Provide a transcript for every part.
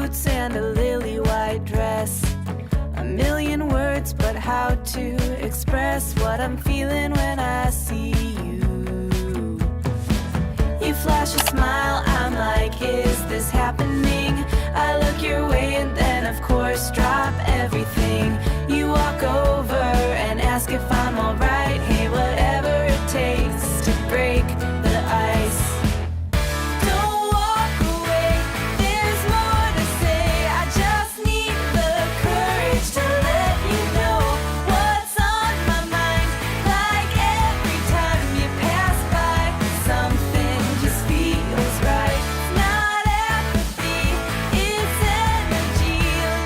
boots and a lily white dress. A million words, but how to express what I'm feeling when I see you. You flash a smile, I'm like, is this happening? I look your way and then of course drop everything. You walk over and ask if I'm alright. Hey, whatever it takes to break the ice. Don't walk away, there's more to say. I just need the courage to let you know what's on my mind. Like every time you pass by, something just feels right. Not apathy, it's energy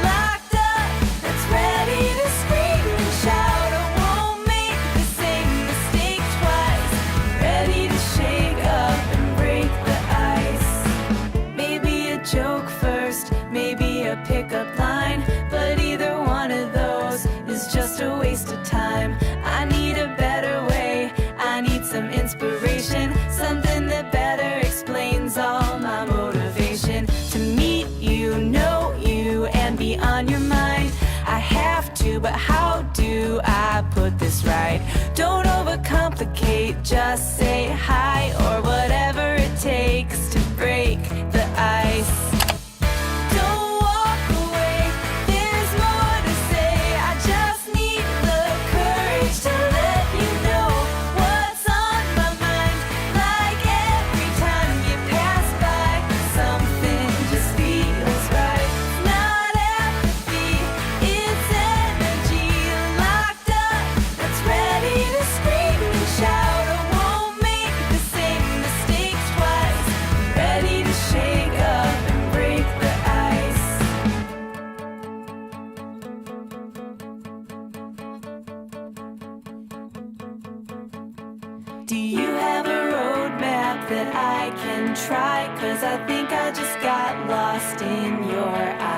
locked up that's ready to scream and shout. I won't make the same mistake twice. Ready to shake up and break the ice. Maybe a joke first, maybe a pickup line, but either one of those is just a waste of time. I need a better way, I need some inspiration, something that better explains all my motivation. To meet you, know you, and be on your mind. I have to, but how do I put this right? Don't overcomplicate, just say hi or whatever it takes to break the ice. Don't walk away, there's more to say. I just need the courage to let you know what's on my mind. Like every time you pass by, something just feels right. Not apathy, it's energy locked up that's ready to scream and shout. I won't make the same mistake twice. Ready to shake up and break the ice. Do you have a roadmap that I can try? 'Cause I think I just got lost in your eyes.